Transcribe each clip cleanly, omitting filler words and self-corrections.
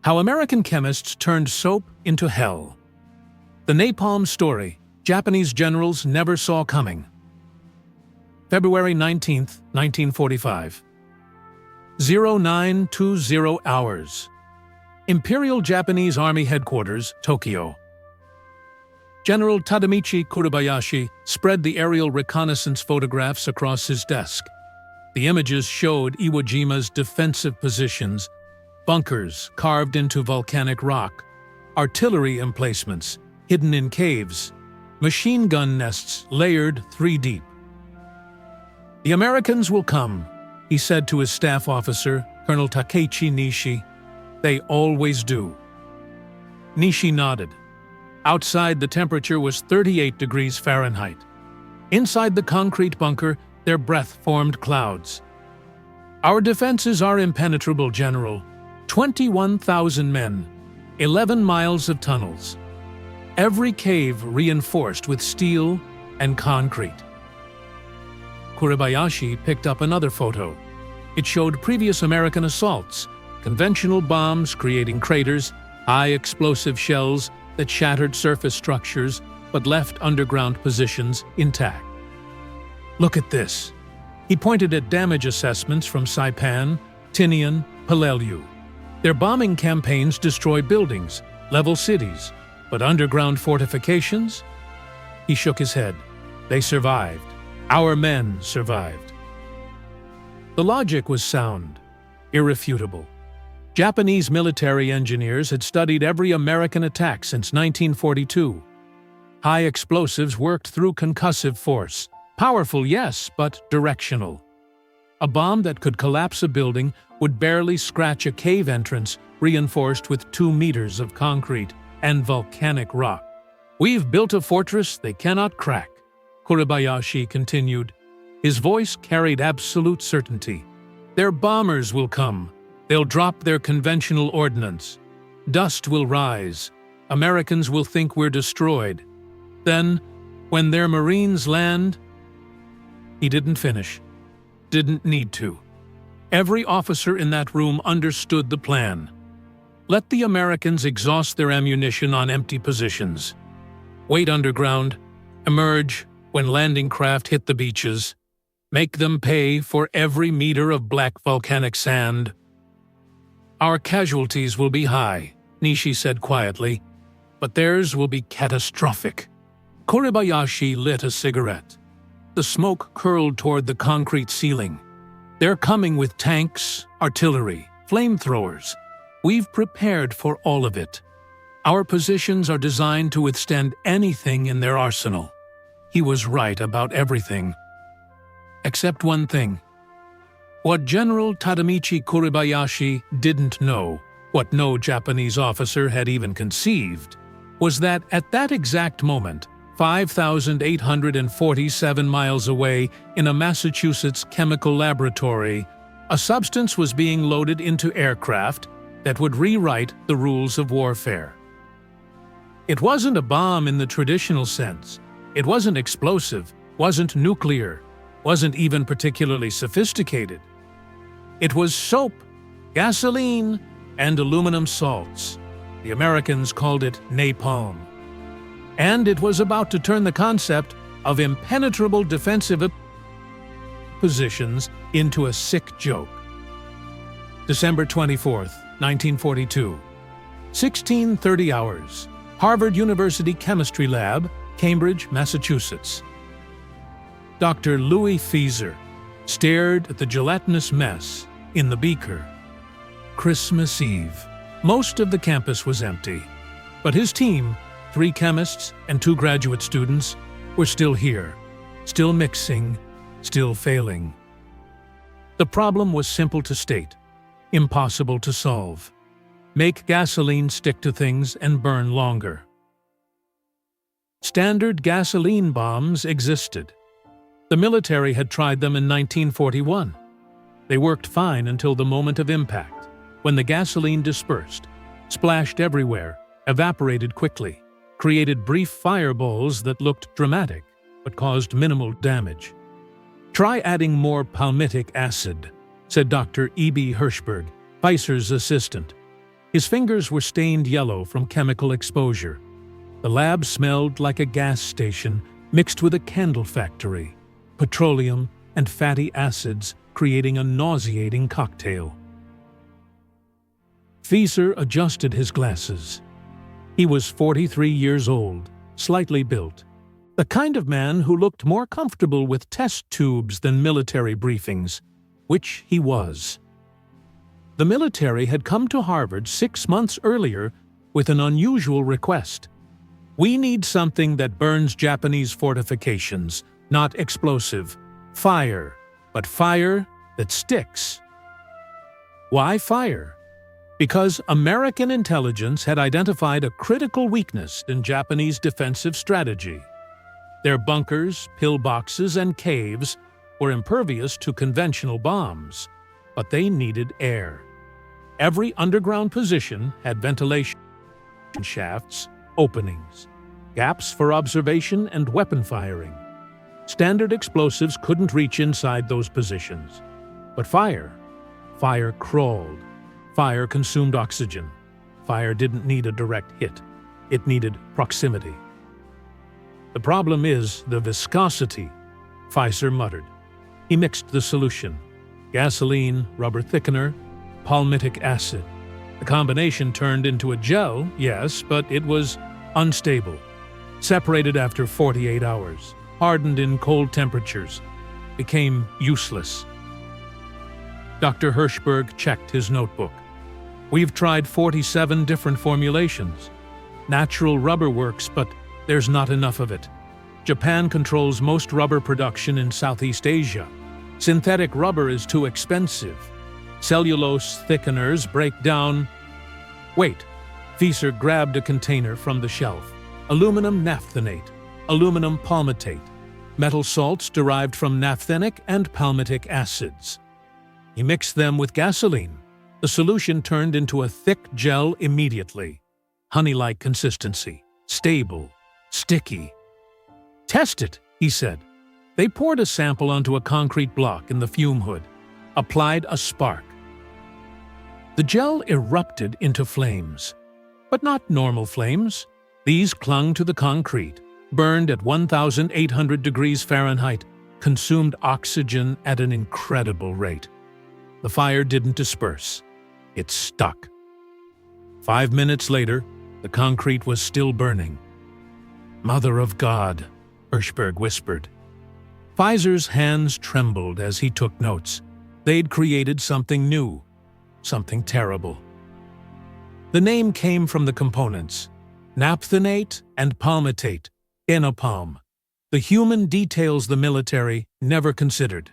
How American chemists turned soap into hell. The napalm story Japanese generals never saw coming. February 19, 1945. 0920 hours. Imperial Japanese Army Headquarters, Tokyo. General Kuribayashi spread the aerial reconnaissance photographs across his desk. The images showed Iwo Jima's defensive positions, bunkers carved into volcanic rock, artillery emplacements hidden in caves, machine gun nests layered 3 deep. "The Americans will come," he said to his staff officer, Colonel Takechi Nishi. "They always do." Nishi nodded. Outside, the temperature was 38 degrees Fahrenheit. Inside the concrete bunker, their breath formed clouds. "Our defenses are impenetrable, General. 21,000 men, 11 miles of tunnels. Every cave reinforced with steel and concrete." Kuribayashi picked up another photo. It showed previous American assaults, conventional bombs creating craters, high explosive shells that shattered surface structures but left underground positions intact. "Look at this." He pointed at damage assessments from Saipan, Tinian, Peleliu. Their bombing campaigns destroy buildings, level cities, but underground fortifications? He shook his head. They survived. Our men survived. The logic was sound, irrefutable. Japanese military engineers had studied every American attack since 1942. High explosives worked through concussive force. Powerful, yes, but directional. A bomb that could collapse a building would barely scratch a cave entrance reinforced with 2 meters of concrete and volcanic rock. "We've built a fortress they cannot crack," Kuribayashi continued. His voice carried absolute certainty. "Their bombers will come. They'll drop their conventional ordnance. Dust will rise. Americans will think we're destroyed. Then, when their Marines land..." He didn't finish. Didn't need to. Every officer in that room understood the plan. Let the Americans exhaust their ammunition on empty positions. Wait underground. Emerge when landing craft hit the beaches. Make them pay for every meter of black volcanic sand. "Our casualties will be high," Nishi said quietly, "but theirs will be catastrophic." Kuribayashi lit a cigarette. The smoke curled toward the concrete ceiling. "They're coming with tanks, artillery, flamethrowers. We've prepared for all of it. Our positions are designed to withstand anything in their arsenal." He was right about everything. Except one thing. What General Kuribayashi didn't know, what no Japanese officer had even conceived, was that at that exact moment, 5,847 miles away in a Massachusetts chemical laboratory, a substance was being loaded into aircraft that would rewrite the rules of warfare. It wasn't a bomb in the traditional sense. It wasn't explosive, wasn't nuclear, wasn't even particularly sophisticated. It was soap, gasoline, and aluminum salts. The Americans called it napalm. And it was about to turn the concept of impenetrable defensive positions into a sick joke. December 24, 1942. 16:30 hours. Harvard University Chemistry Lab, Cambridge, Massachusetts. Dr. Louis Fieser stared at the gelatinous mess in the beaker. Christmas Eve. Most of the campus was empty, but his team, 3 chemists and 2 graduate students, were still here, still mixing, still failing. The problem was simple to state, impossible to solve. Make gasoline stick to things and burn longer. Standard gasoline bombs existed. The military had tried them in 1941. They worked fine until the moment of impact, when the gasoline dispersed, splashed everywhere, evaporated quickly, created brief fireballs that looked dramatic but caused minimal damage. "Try adding more palmitic acid," said Dr. E.B. Hirschberg, Fieser's assistant. His fingers were stained yellow from chemical exposure. The lab smelled like a gas station mixed with a candle factory, petroleum and fatty acids creating a nauseating cocktail. Fieser adjusted his glasses. He was 43 years old, slightly built, the kind of man who looked more comfortable with test tubes than military briefings, which he was. The military had come to Harvard 6 months earlier with an unusual request. We need something that burns Japanese fortifications, not explosive. Fire, but fire that sticks. Why fire? Because American intelligence had identified a critical weakness in Japanese defensive strategy. Their bunkers, pillboxes, and caves were impervious to conventional bombs, but they needed air. Every underground position had ventilation shafts, openings, gaps for observation and weapon firing. Standard explosives couldn't reach inside those positions. But fire crawled. Fire consumed oxygen. Fire didn't need a direct hit. It needed proximity. The problem is the viscosity, Fieser muttered. He mixed the solution: gasoline, rubber thickener, palmitic acid. The combination turned into a gel, yes, but it was unstable. Separated after 48 hours, hardened in cold temperatures, became useless. Dr. Hirschberg checked his notebook. We've tried 47 different formulations. Natural rubber works, but there's not enough of it. Japan controls most rubber production in Southeast Asia. Synthetic rubber is too expensive. Cellulose thickeners break down. Wait. Fieser grabbed a container from the shelf. Aluminum naphthenate, aluminum palmitate, metal salts derived from naphthenic and palmitic acids. He mixed them with gasoline. The solution turned into a thick gel immediately. Honey-like consistency, stable, sticky. Test it, he said. They poured a sample onto a concrete block in the fume hood, applied a spark. The gel erupted into flames, but not normal flames. These clung to the concrete, burned at 1,800 degrees Fahrenheit, consumed oxygen at an incredible rate. The fire didn't disperse. It stuck. 5 minutes later, the concrete was still burning. "Mother of God," Hirschberg whispered. Fieser's hands trembled as he took notes. They'd created something new, something terrible. The name came from the components: naphthenate and palmitate, Napalm. The human details the military never considered.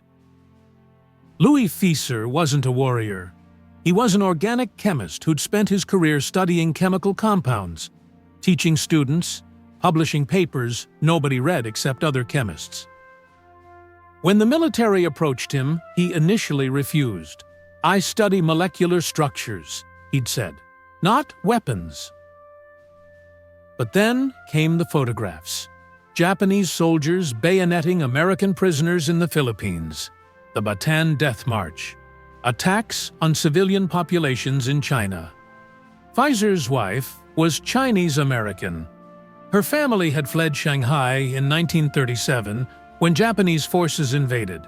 Louis Fieser wasn't a warrior. He was an organic chemist who'd spent his career studying chemical compounds, teaching students, publishing papers nobody read except other chemists. When the military approached him, he initially refused. "I study molecular structures," he'd said, "not weapons." But then came the photographs. Japanese soldiers bayoneting American prisoners in the Philippines. The Bataan Death March. Attacks on civilian populations in China. Fieser's wife was Chinese-American. Her family had fled Shanghai in 1937 when Japanese forces invaded.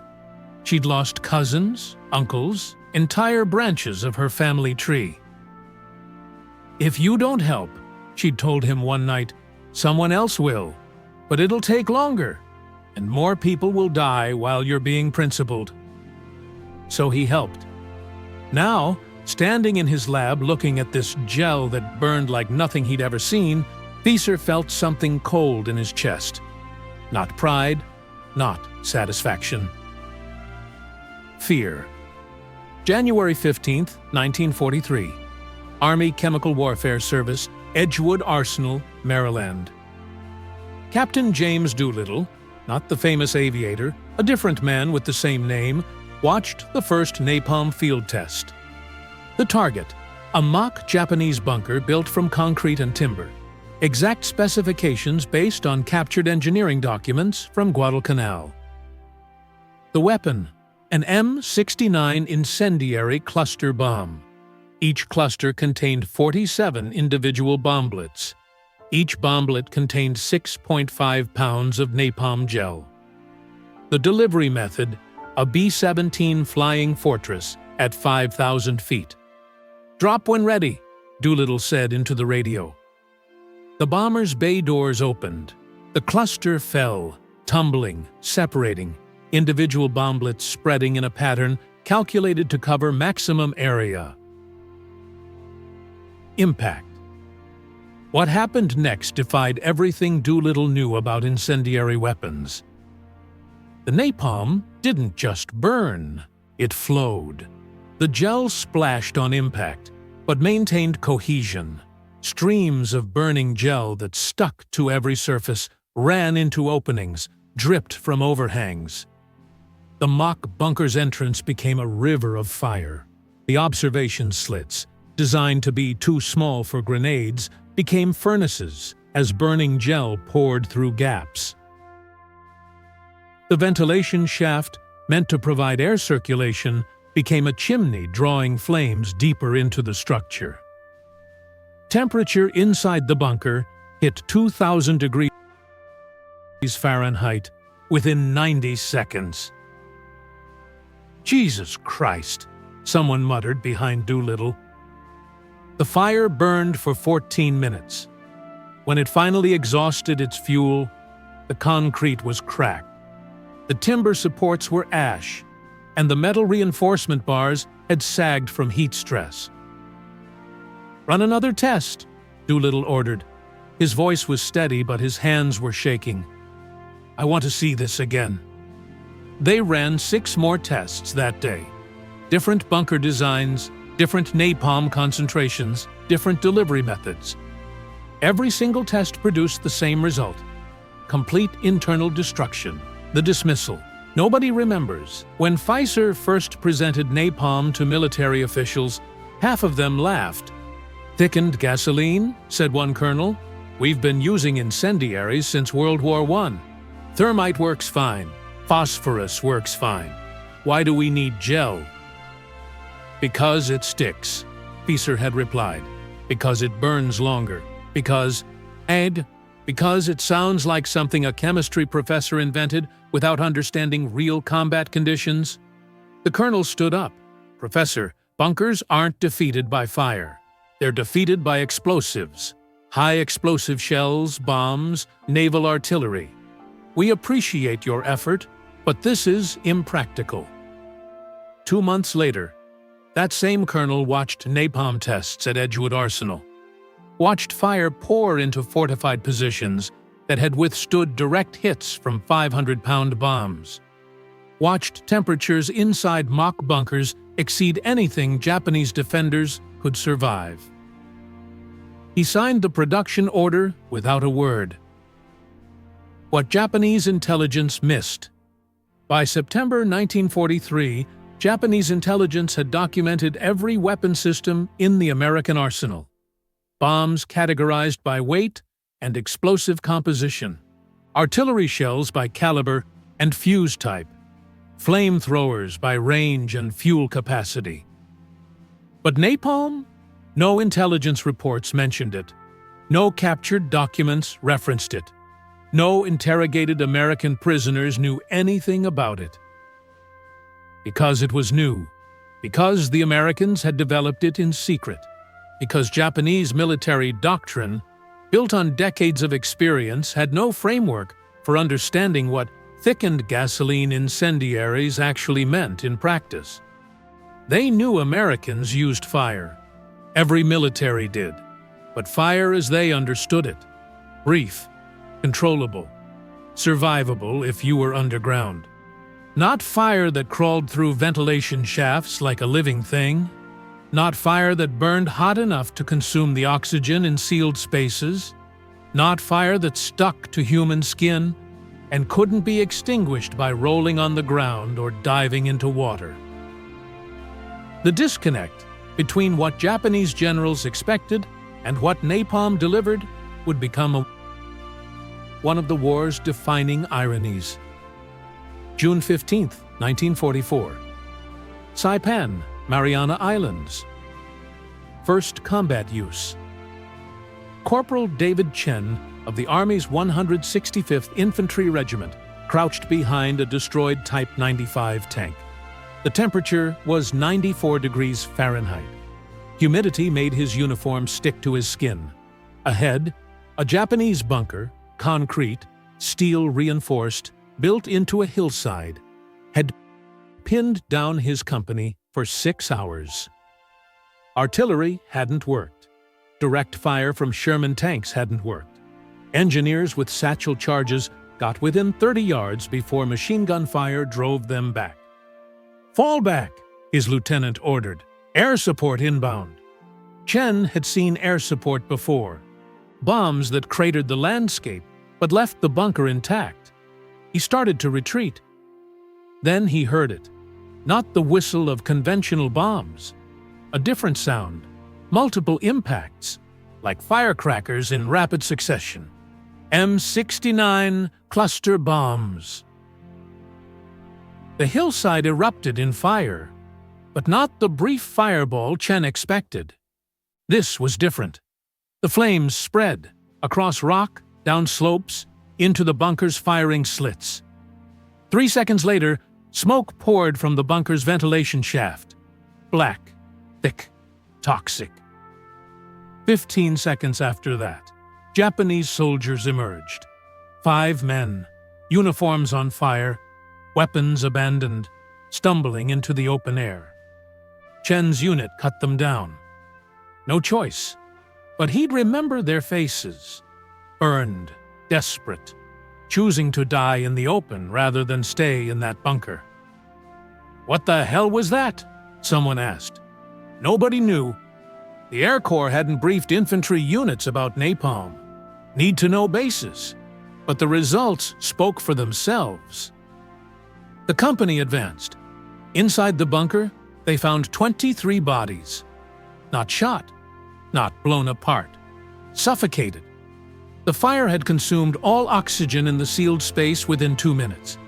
She'd lost cousins, uncles, entire branches of her family tree. "If you don't help," she'd told him one night, "someone else will. But it'll take longer, and more people will die while you're being principled." So he helped. Now, standing in his lab looking at this gel that burned like nothing he'd ever seen, Fieser felt something cold in his chest. Not pride, not satisfaction. Fear. January 15, 1943. Army Chemical Warfare Service, Edgewood Arsenal, Maryland. Captain James Doolittle, not the famous aviator, a different man with the same name, watched the first napalm field test. The target, a mock Japanese bunker built from concrete and timber. Exact specifications based on captured engineering documents from Guadalcanal. The weapon, an M69 incendiary cluster bomb. Each cluster contained 47 individual bomblets. Each bomblet contained 6.5 pounds of napalm gel. The delivery method, a B-17 Flying Fortress at 5,000 feet. "Drop when ready," Doolittle said into the radio. The bomber's bay doors opened. The cluster fell, tumbling, separating, individual bomblets spreading in a pattern calculated to cover maximum area. Impact. What happened next defied everything Doolittle knew about incendiary weapons. The napalm didn't just burn, it flowed. The gel splashed on impact, but maintained cohesion. Streams of burning gel that stuck to every surface ran into openings, dripped from overhangs. The mock bunker's entrance became a river of fire. The observation slits, designed to be too small for grenades, became furnaces as burning gel poured through gaps. The ventilation shaft, meant to provide air circulation, became a chimney drawing flames deeper into the structure. Temperature inside the bunker hit 2,000 degrees Fahrenheit within 90 seconds. "Jesus Christ," someone muttered behind Doolittle. The fire burned for 14 minutes. When it finally exhausted its fuel, the concrete was cracked. The timber supports were ash, and the metal reinforcement bars had sagged from heat stress. "Run another test," Doolittle ordered. His voice was steady, but his hands were shaking. "I want to see this again." They ran 6 more tests that day. Different bunker designs, different napalm concentrations, different delivery methods. Every single test produced the same result: complete internal destruction. The dismissal. Nobody remembers. When Fieser first presented napalm to military officials, half of them laughed. "Thickened gasoline?" said one colonel. "We've been using incendiaries since World War I. Thermite works fine. Phosphorus works fine. Why do we need gel?" "Because it sticks," Fieser had replied. "Because it burns longer. Because it sounds like something a chemistry professor invented without understanding real combat conditions." The colonel stood up. "Professor, bunkers aren't defeated by fire. They're defeated by explosives. High explosive shells, bombs, naval artillery. We appreciate your effort, but this is impractical." 2 months later, that same colonel watched napalm tests at Edgewood Arsenal. Watched fire pour into fortified positions that had withstood direct hits from 500-pound bombs. Watched temperatures inside mock bunkers exceed anything Japanese defenders could survive. He signed the production order without a word. What Japanese intelligence missed. By September 1943, Japanese intelligence had documented every weapon system in the American arsenal. Bombs categorized by weight and explosive composition, artillery shells by caliber and fuse type, flamethrowers by range and fuel capacity. But napalm? No intelligence reports mentioned it. No captured documents referenced it. No interrogated American prisoners knew anything about it. Because it was new. Because the Americans had developed it in secret. Because Japanese military doctrine, built on decades of experience, had no framework for understanding what thickened gasoline incendiaries actually meant in practice. They knew Americans used fire. Every military did. But fire as they understood it. Brief, controllable, survivable if you were underground. Not fire that crawled through ventilation shafts like a living thing. Not fire that burned hot enough to consume the oxygen in sealed spaces. Not fire that stuck to human skin and couldn't be extinguished by rolling on the ground or diving into water. The disconnect between what Japanese generals expected and what napalm delivered would become one of the war's defining ironies. June 15, 1944. Saipan, Mariana Islands. First combat use. Corporal David Chen of the Army's 165th Infantry Regiment crouched behind a destroyed Type 95 tank. The temperature was 94 degrees Fahrenheit. Humidity made his uniform stick to his skin. Ahead, a Japanese bunker, concrete, steel reinforced, built into a hillside, had pinned down his company for 6 hours. Artillery hadn't worked. Direct fire from Sherman tanks hadn't worked. Engineers with satchel charges got within 30 yards before machine gun fire drove them back. "Fall back," his lieutenant ordered. "Air support inbound." Chen had seen air support before. Bombs that cratered the landscape but left the bunker intact. He started to retreat. Then he heard it. Not the whistle of conventional bombs. A different sound. Multiple impacts, like firecrackers in rapid succession. M69 cluster bombs. The hillside erupted in fire, but not the brief fireball Chen expected. This was different. The flames spread across rock, down slopes, into the bunker's firing slits. 3 seconds later, smoke poured from the bunker's ventilation shaft. Black, thick, toxic. 15 seconds after that, Japanese soldiers emerged. 5 men, uniforms on fire, weapons abandoned, stumbling into the open air. Chen's unit cut them down. No choice, but he'd remember their faces. Burned, desperate, choosing to die in the open rather than stay in that bunker. "What the hell was that?" someone asked. Nobody knew. The Air Corps hadn't briefed infantry units about napalm. Need-to-know basis. But the results spoke for themselves. The company advanced. Inside the bunker, they found 23 bodies. Not shot, not blown apart, suffocated. The fire had consumed all oxygen in the sealed space within 2 minutes.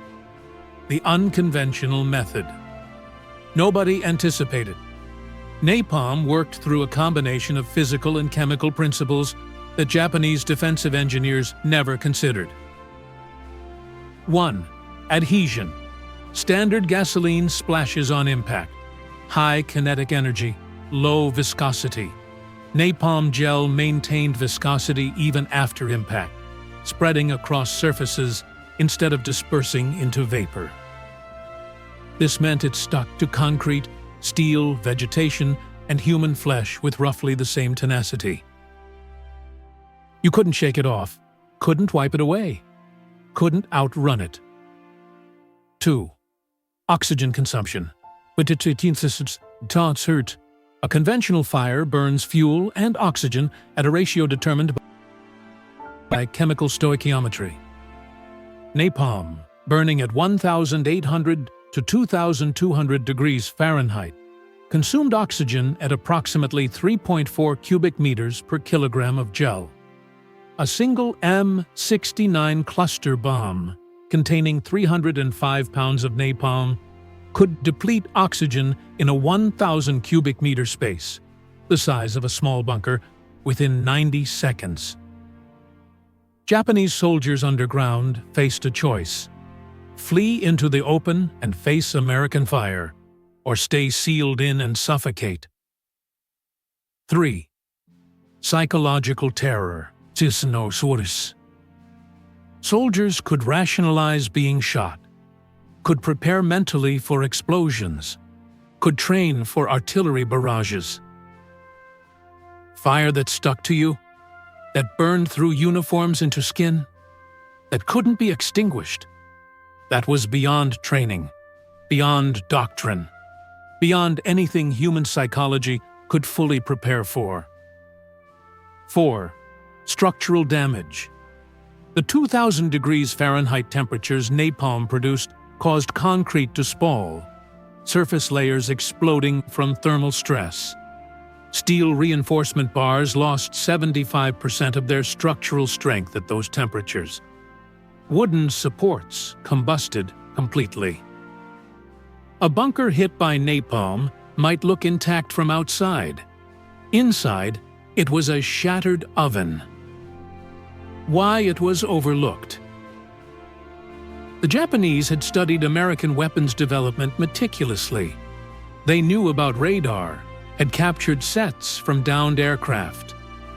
The unconventional method. Nobody anticipated. Napalm worked through a combination of physical and chemical principles that Japanese defensive engineers never considered. 1. Adhesion. Standard gasoline splashes on impact. High kinetic energy, low viscosity. Napalm gel maintained viscosity even after impact, spreading across surfaces instead of dispersing into vapor. This meant it stuck to concrete, steel, vegetation, and human flesh with roughly the same tenacity. You couldn't shake it off, couldn't wipe it away, couldn't outrun it. 2. Oxygen consumption. A conventional fire burns fuel and oxygen at a ratio determined by chemical stoichiometry. Napalm, burning at 1,800 to 2,200 degrees Fahrenheit, consumed oxygen at approximately 3.4 cubic meters per kilogram of gel. A single M69 cluster bomb, containing 305 pounds of napalm, could deplete oxygen in a 1,000 cubic meter space, the size of a small bunker, within 90 seconds. Japanese soldiers underground faced a choice: flee into the open and face American fire, or stay sealed in and suffocate. 3. Psychological terror. Soldiers could rationalize being shot, could prepare mentally for explosions, could train for artillery barrages. Fire that stuck to you, that burned through uniforms into skin, that couldn't be extinguished. That was beyond training, beyond doctrine, beyond anything human psychology could fully prepare for. 4. Structural damage. The 2,000 degrees Fahrenheit temperatures napalm produced caused concrete to spall, surface layers exploding from thermal stress. Steel reinforcement bars lost 75% of their structural strength at those temperatures. Wooden supports combusted completely. A bunker hit by napalm might look intact from outside, Inside, it was a shattered oven. Why it was overlooked. The Japanese had studied American weapons development meticulously. They knew about radar, had captured sets from downed aircraft,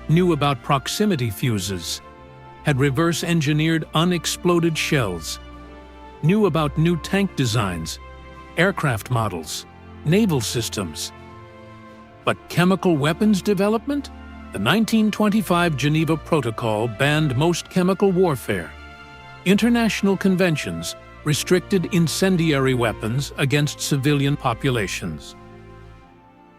knew about proximity fuses, had reverse-engineered unexploded shells, knew about new tank designs, aircraft models, naval systems. But chemical weapons development? The 1925 Geneva Protocol banned most chemical warfare. International conventions restricted incendiary weapons against civilian populations.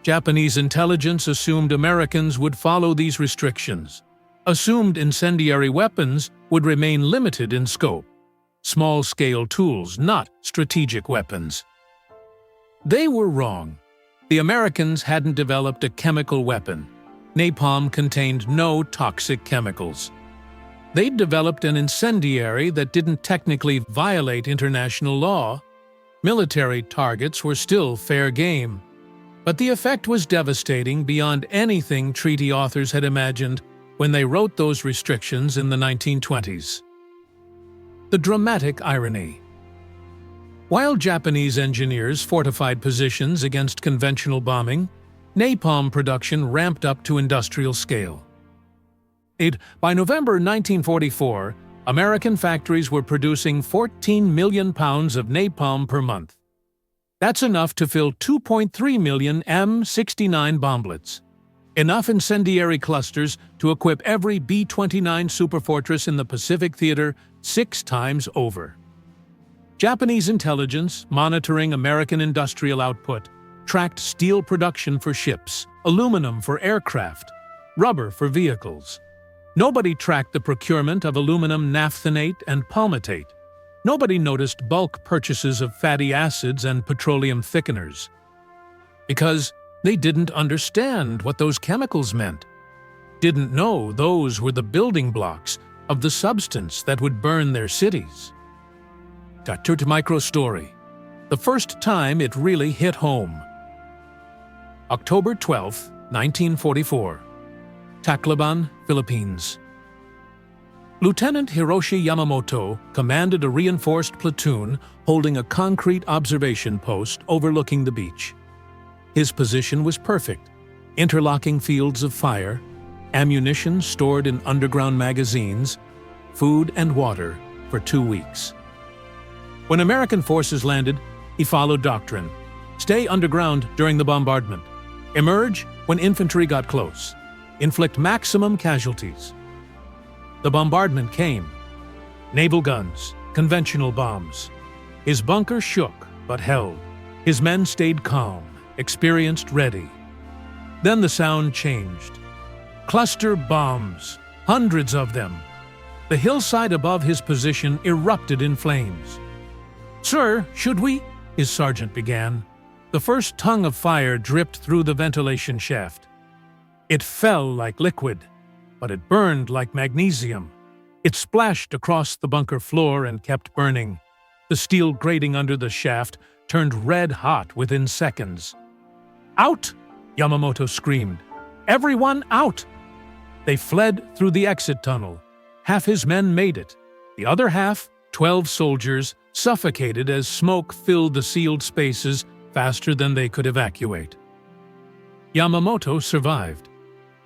Japanese intelligence assumed Americans would follow these restrictions, assumed incendiary weapons would remain limited in scope, small-scale tools, not strategic weapons. They were wrong. The Americans hadn't developed a chemical weapon. Napalm contained no toxic chemicals. They'd developed an incendiary that didn't technically violate international law. Military targets were still fair game. But the effect was devastating beyond anything treaty authors had imagined when they wrote those restrictions in the 1920s. The dramatic irony. While Japanese engineers fortified positions against conventional bombing, napalm production ramped up to industrial scale. By November 1944, American factories were producing 14 million pounds of napalm per month. That's enough to fill 2.3 million M69 bomblets. Enough incendiary clusters to equip every B-29 superfortress in the Pacific Theater 6 times over. Japanese intelligence, monitoring American industrial output, tracked steel production for ships, aluminum for aircraft, rubber for vehicles. Nobody tracked the procurement of aluminum naphthenate and palmitate. Nobody noticed bulk purchases of fatty acids and petroleum thickeners. Because they didn't understand what those chemicals meant. Didn't know those were the building blocks of the substance that would burn their cities. To micro story. The first time it really hit home. October 12, 1944. Tacloban, Philippines. Lieutenant Hiroshi Yamamoto commanded a reinforced platoon holding a concrete observation post overlooking the beach. His position was perfect: interlocking fields of fire, ammunition stored in underground magazines, food and water for 2 weeks. When American forces landed, he followed doctrine: stay underground during the bombardment, emerge when infantry got close, inflict maximum casualties. The bombardment came. Naval guns, conventional bombs. His bunker shook, but held. His men stayed calm, experienced, ready. Then the sound changed. Cluster bombs, hundreds of them. The hillside above his position erupted in flames. "Sir, should we?" his sergeant began. The first tongue of fire dripped through the ventilation shaft. It fell like liquid, but it burned like magnesium. It splashed across the bunker floor and kept burning. The steel grating under the shaft turned red hot within seconds. "Out!" Yamamoto screamed. "Everyone out!" They fled through the exit tunnel. Half his men made it. The other half, 12 soldiers, suffocated as smoke filled the sealed spaces faster than they could evacuate. Yamamoto survived.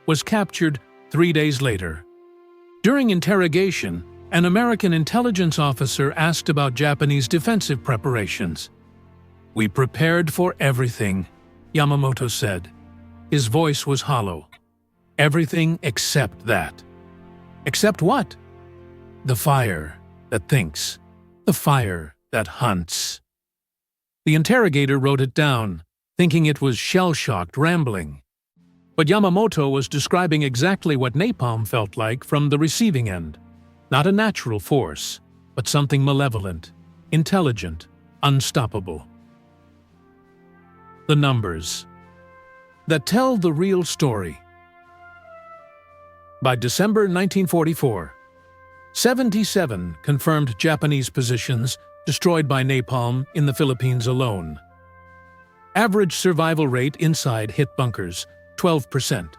Was captured 3 days later. During interrogation, an American intelligence officer asked about Japanese defensive preparations. "We prepared for everything," Yamamoto said. His voice was hollow. "Everything except that." "Except what?" "The fire that thinks. The fire that hunts." The interrogator wrote it down, thinking it was shell-shocked rambling. But Yamamoto was describing exactly what napalm felt like from the receiving end. Not a natural force, but something malevolent, intelligent, unstoppable. The numbers that tell the real story. By December 1944, 77 confirmed Japanese positions destroyed by napalm in the Philippines alone. Average survival rate inside hit bunkers, 12%.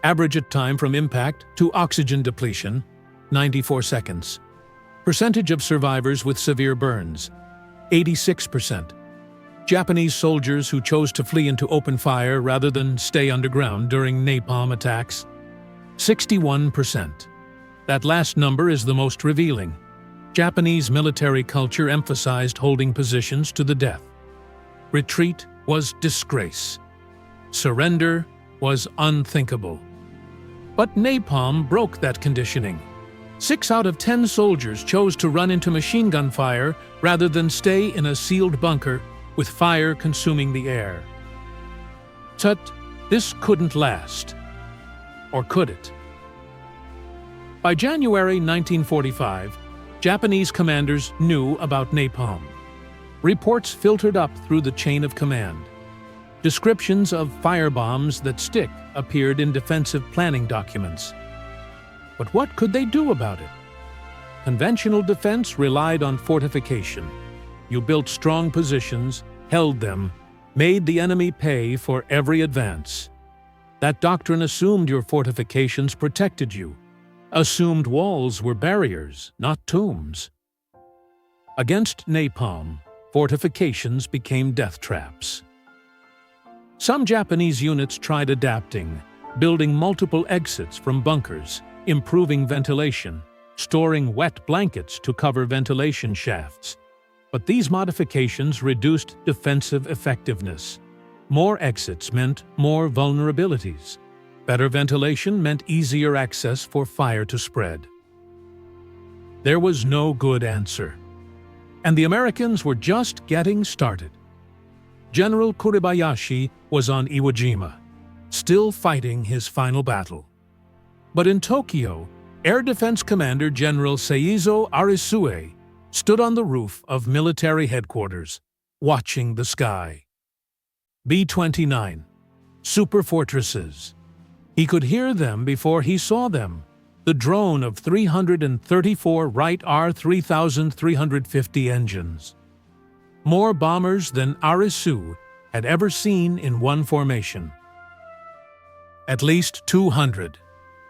Average time from impact to oxygen depletion, 94 seconds. Percentage of survivors with severe burns, 86%. Japanese soldiers who chose to flee into open fire rather than stay underground during napalm attacks, 61%. That last number is the most revealing. Japanese military culture emphasized holding positions to the death. Retreat was disgrace. Surrender was unthinkable. But napalm broke that conditioning. 6 out of 10 soldiers chose to run into machine gun fire rather than stay in a sealed bunker with fire consuming the air. Tut, this couldn't last. Or could it? By January 1945, Japanese commanders knew about napalm. Reports filtered up through the chain of command. Descriptions of firebombs that stick appeared in defensive planning documents. But what could they do about it? Conventional defense relied on fortification. You built strong positions, held them, made the enemy pay for every advance. That doctrine assumed your fortifications protected you, assumed walls were barriers, not tombs. Against napalm, fortifications became death traps. Some Japanese units tried adapting, building multiple exits from bunkers, improving ventilation, storing wet blankets to cover ventilation shafts. But these modifications reduced defensive effectiveness. More exits meant more vulnerabilities. Better ventilation meant easier access for fire to spread. There was no good answer. And the Americans were just getting started. General Kuribayashi was on Iwo Jima, still fighting his final battle. But in Tokyo, Air Defense Commander General Seizo Arisue stood on the roof of military headquarters, watching the sky. B-29, super fortresses. He could hear them before he saw them, the drone of 334 Wright R-3350 engines. More bombers than Arisu had ever seen in one formation. At least 200,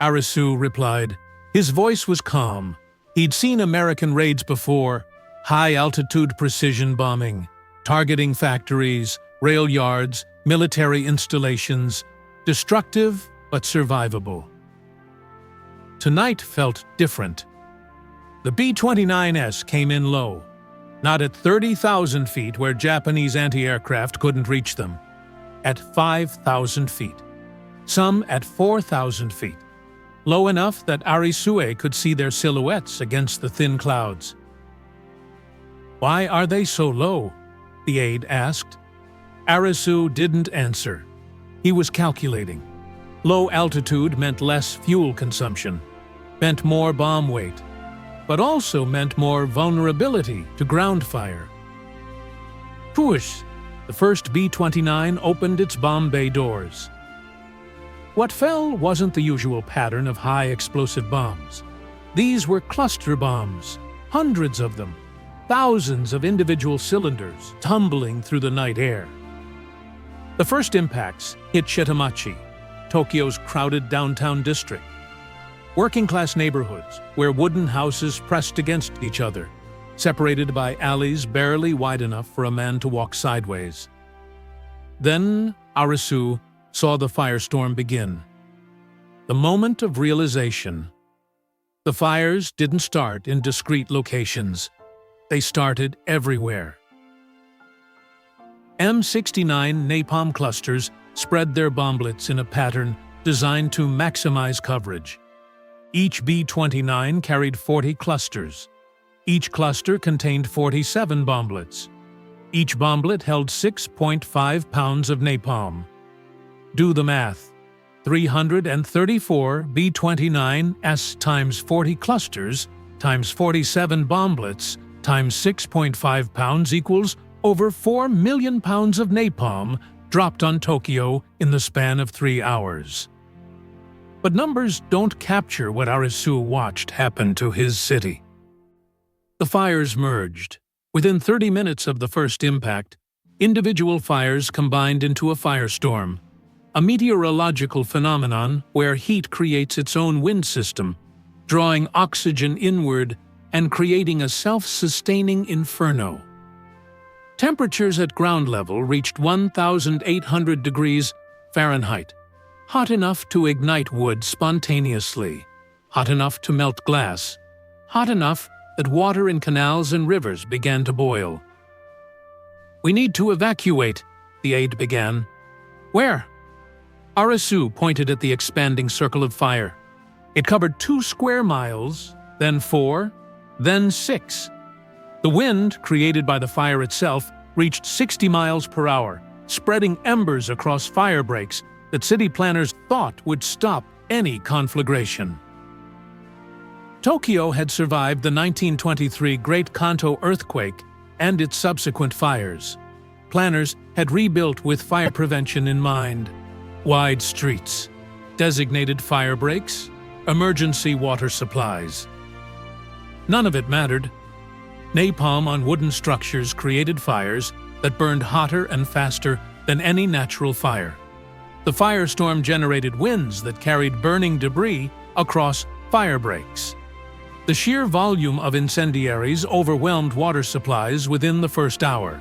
Arisu replied. His voice was calm. He'd seen American raids before, high-altitude precision bombing, targeting factories, rail yards, military installations, destructive but survivable. Tonight felt different. The B-29S came in low, not at 30,000 feet where Japanese anti-aircraft couldn't reach them, at 5,000 feet, some at 4,000 feet, low enough that Arisue could see their silhouettes against the thin clouds. "Why are they so low?" the aide asked. Arisu didn't answer. He was calculating. Low altitude meant less fuel consumption, meant more bomb weight, but also meant more vulnerability to ground fire. Push! The first B-29 opened its bomb bay doors. What fell wasn't the usual pattern of high-explosive bombs. These were cluster bombs, hundreds of them, thousands of individual cylinders tumbling through the night air. The first impacts hit Shitamachi, Tokyo's crowded downtown district. Working-class neighborhoods where wooden houses pressed against each other, separated by alleys barely wide enough for a man to walk sideways. Then Arisu saw the firestorm begin. The moment of realization. The fires didn't start in discrete locations. They started everywhere. M69 napalm clusters spread their bomblets in a pattern designed to maximize coverage. Each B-29 carried 40 clusters. Each cluster contained 47 bomblets. Each bomblet held 6.5 pounds of napalm. Do the math. 334 B-29s times 40 clusters times 47 bomblets times 6.5 pounds equals over 4 million pounds of napalm dropped on Tokyo in the span of 3 hours. But numbers don't capture what Arisu watched happen to his city. The fires merged. Within 30 minutes of the first impact, individual fires combined into a firestorm. a meteorological phenomenon where heat creates its own wind system, drawing oxygen inward and creating a self-sustaining inferno. Temperatures at ground level reached 1,800 degrees Fahrenheit, hot enough to ignite wood spontaneously, hot enough to melt glass, hot enough that water in canals and rivers began to boil. "We need to evacuate," the aide began. "Where?" Arasu pointed at the expanding circle of fire. It covered 2 square miles, then 4, then 6. The wind, created by the fire itself, reached 60 miles per hour, spreading embers across fire breaks that city planners thought would stop any conflagration. Tokyo had survived the 1923 Great Kanto earthquake and its subsequent fires. Planners had rebuilt with fire prevention in mind. Wide streets, designated fire breaks, emergency water supplies. None of it mattered. Napalm on wooden structures created fires that burned hotter and faster than any natural fire. The firestorm generated winds that carried burning debris across fire breaks. The sheer volume of incendiaries overwhelmed water supplies within the first hour.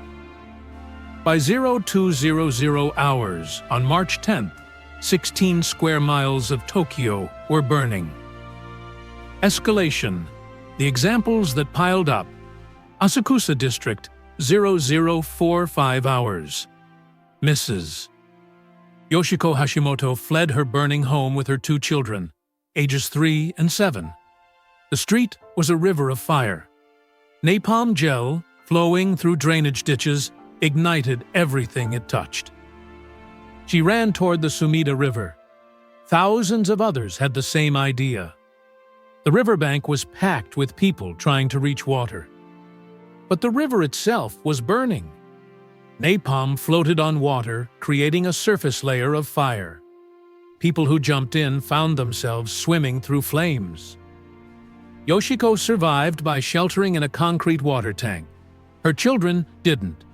By 0200 hours on March 10th, 16 square miles of Tokyo were burning. Escalation. The examples that piled up. Asakusa District, 0045 hours. Mrs. Yoshiko Hashimoto fled her burning home with her 2 children, ages 3 and 7. The street was a river of fire. Napalm gel, flowing through drainage ditches, ignited everything it touched. She ran toward the Sumida River. Thousands of others had the same idea. The riverbank was packed with people trying to reach water. But the river itself was burning. Napalm floated on water, creating a surface layer of fire. People who jumped in found themselves swimming through flames. Yoshiko survived by sheltering in a concrete water tank. Her children didn't.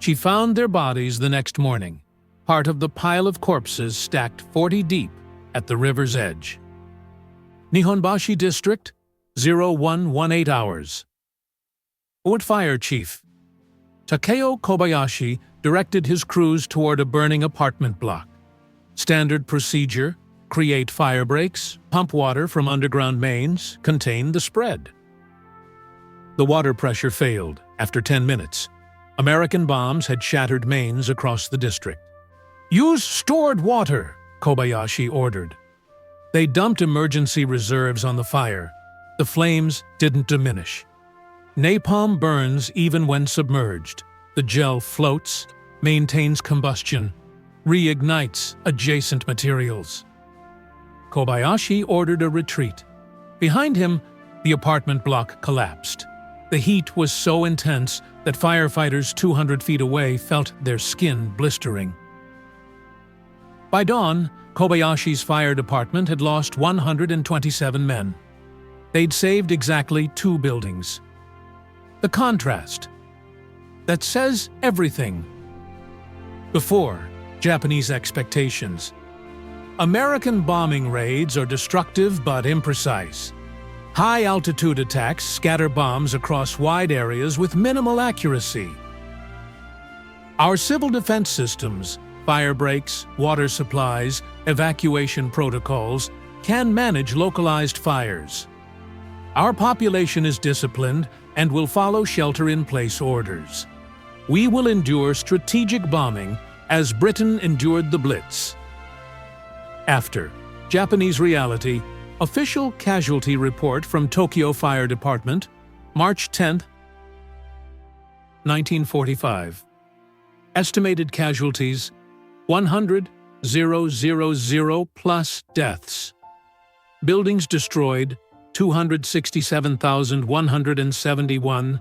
She found their bodies the next morning, part of the pile of corpses stacked 40 deep at the river's edge. Nihonbashi District, 0118 hours. What fire chief? Takeo Kobayashi directed his crews toward a burning apartment block. Standard procedure: create fire breaks, pump water from underground mains, contain the spread. The water pressure failed after 10 minutes. American bombs had shattered mains across the district. "Use stored water," Kobayashi ordered. They dumped emergency reserves on the fire. The flames didn't diminish. Napalm burns even when submerged. The gel floats, maintains combustion, reignites adjacent materials. Kobayashi ordered a retreat. Behind him, the apartment block collapsed. The heat was so intense that firefighters 200 feet away felt their skin blistering. By dawn, Kobayashi's fire department had lost 127 men. They'd saved exactly 2 buildings. The contrast. That says everything. Before, Japanese expectations. American bombing raids are destructive but imprecise. High-altitude attacks scatter bombs across wide areas with minimal accuracy. Our civil defense systems, fire breaks, water supplies, evacuation protocols, can manage localized fires. Our population is disciplined and will follow shelter-in-place orders. We will endure strategic bombing as Britain endured the Blitz. After Japanese reality, official casualty report from Tokyo Fire Department, March 10, 1945. Estimated casualties, 100,000 plus deaths. Buildings destroyed, 267,171.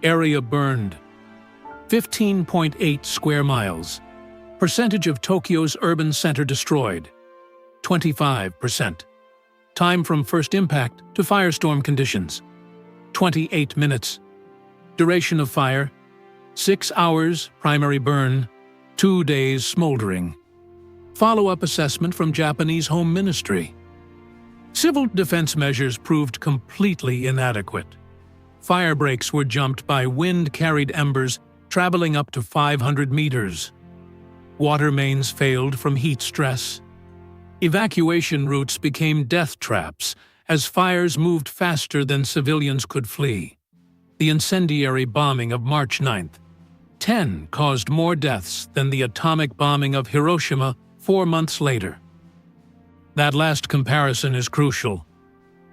Area burned, 15.8 square miles. Percentage of Tokyo's urban center destroyed, 25%. Time from first impact to firestorm conditions, 28 minutes. Duration of fire, 6 hours primary burn, 2 days smoldering. Follow-up assessment from Japanese Home Ministry. Civil defense measures proved completely inadequate. Fire breaks were jumped by wind-carried embers traveling up to 500 meters. Water mains failed from heat stress. Evacuation routes became death traps as fires moved faster than civilians could flee. The incendiary bombing of March 9th, 10 caused more deaths than the atomic bombing of Hiroshima 4 months later. That last comparison is crucial.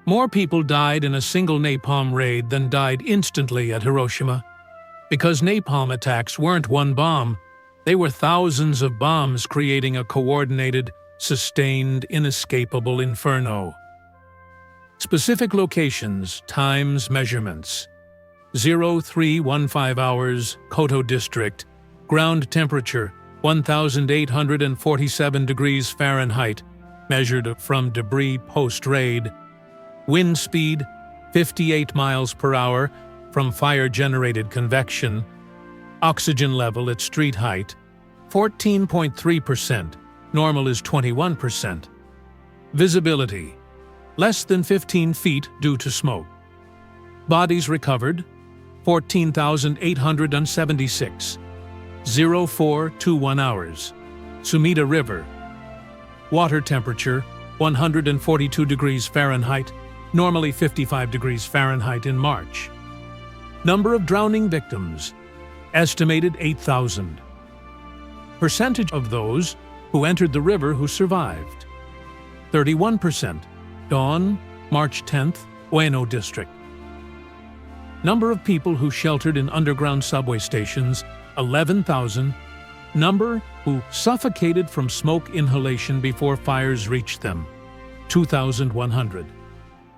More people died in a single napalm raid than died instantly at Hiroshima. Because napalm attacks weren't one bomb, they were thousands of bombs creating a coordinated, sustained, inescapable inferno. Specific locations, times, measurements. 0315 hours, Koto District. Ground temperature, 1,847 degrees Fahrenheit, measured from debris post-raid. Wind speed, 58 miles per hour from fire-generated convection. Oxygen level at street height, 14.3%. Normal is 21%. Visibility, less than 15 feet due to smoke. Bodies recovered, 14,876. 0421 hours. Sumida River. Water temperature, 142 degrees Fahrenheit, normally 55 degrees Fahrenheit in March. Number of drowning victims, estimated 8,000. Percentage of those who entered the river who survived, 31%. Dawn, March 10th, Ueno District. Number of people who sheltered in underground subway stations, 11,000. Number who suffocated from smoke inhalation before fires reached them, 2,100.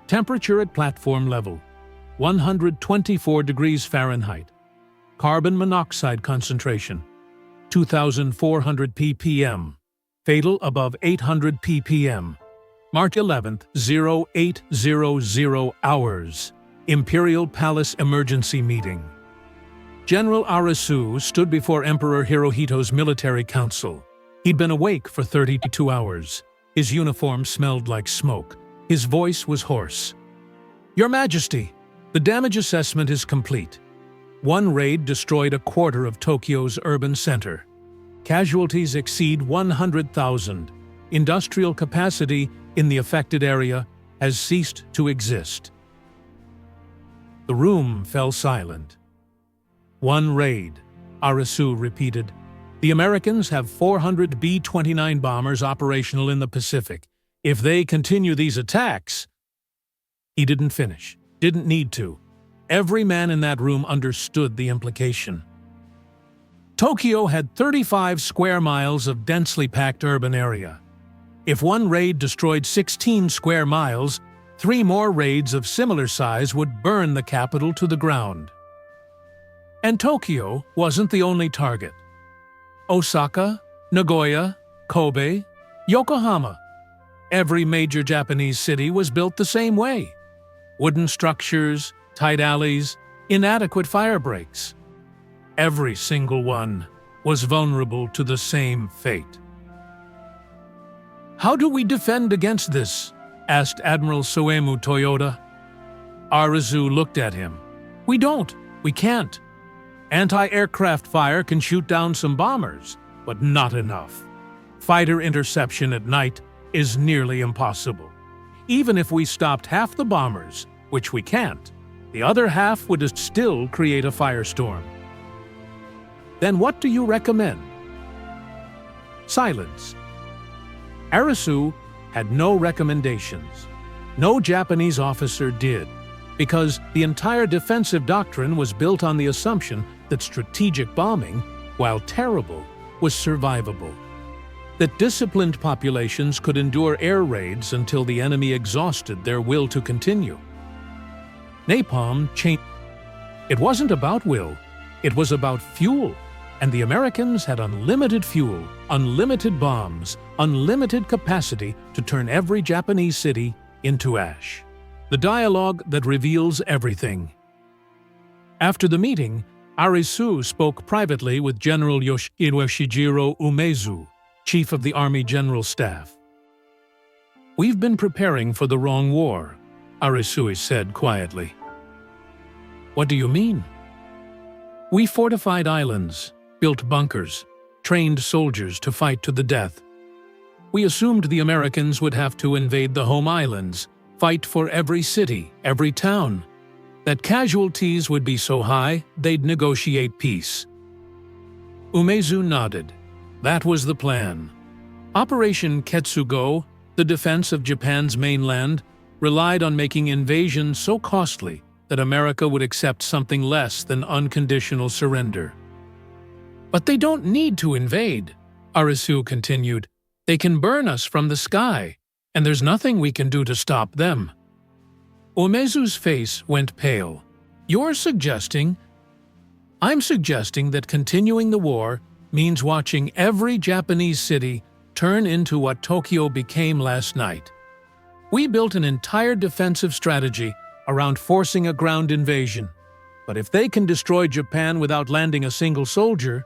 Temperature at platform level, 124 degrees Fahrenheit. Carbon monoxide concentration, 2,400 ppm. Fatal above 800 ppm. March 11th, 0800 hours. Imperial Palace Emergency Meeting. General Arisu stood before Emperor Hirohito's military council. He'd been awake for 32 hours. His uniform smelled like smoke. His voice was hoarse. Your Majesty, the damage assessment is complete. One raid destroyed a quarter of Tokyo's urban center. Casualties exceed 100,000. Industrial capacity in the affected area has ceased to exist. The room fell silent. One raid, Arisu repeated. The Americans have 400 B-29 bombers operational in the Pacific. If they continue these attacks... He didn't finish. Didn't need to. Every man in that room understood the implication. Tokyo had 35 square miles of densely packed urban area. If one raid destroyed 16 square miles, 3 more raids of similar size would burn the capital to the ground. And Tokyo wasn't the only target. Osaka, Nagoya, Kobe, Yokohama. Every major Japanese city was built the same way. Wooden structures, tight alleys, inadequate fire breaks. Every single one was vulnerable to the same fate. How do we defend against this? Asked Admiral Soemu Toyoda. Arisu looked at him. We don't. We can't. Anti-aircraft fire can shoot down some bombers, but not enough. Fighter interception at night is nearly impossible. Even if we stopped half the bombers, which we can't, the other half would still create a firestorm. Then what do you recommend? Silence. Arisu had no recommendations. No Japanese officer did, because the entire defensive doctrine was built on the assumption that strategic bombing, while terrible, was survivable. That disciplined populations could endure air raids until the enemy exhausted their will to continue. Napalm changed. It wasn't about will, it was about fuel. And the Americans had unlimited fuel, unlimited bombs, unlimited capacity to turn every Japanese city into ash. The dialogue that reveals everything. After the meeting, Arisu spoke privately with General Yoshihiro Umezu. Chief of the Army General Staff. "We've been preparing for the wrong war," Arisuis said quietly. "What do you mean?" "We fortified islands, built bunkers, trained soldiers to fight to the death. We assumed the Americans would have to invade the home islands, fight for every city, every town, that casualties would be so high they'd negotiate peace." Umezu nodded. That was the plan. Operation Ketsugo, the defense of Japan's mainland, relied on making invasion so costly that America would accept something less than unconditional surrender. "But they don't need to invade," Arisu continued. "They can burn us from the sky, and there's nothing we can do to stop them." Umezu's face went pale. "You're suggesting—" "I'm suggesting that continuing the war means watching every Japanese city turn into what Tokyo became last night. We built an entire defensive strategy around forcing a ground invasion, but if they can destroy Japan without landing a single soldier—"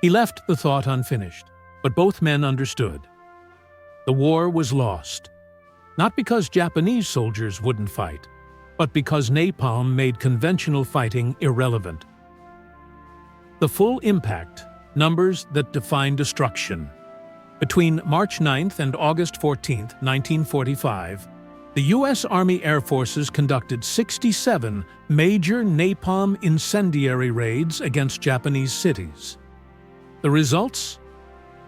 He left the thought unfinished, but both men understood. The war was lost, not because Japanese soldiers wouldn't fight, but because napalm made conventional fighting irrelevant. The full impact, numbers that define destruction. Between March 9th and August 14th, 1945, the U.S. Army Air Forces conducted 67 major napalm incendiary raids against Japanese cities. The results?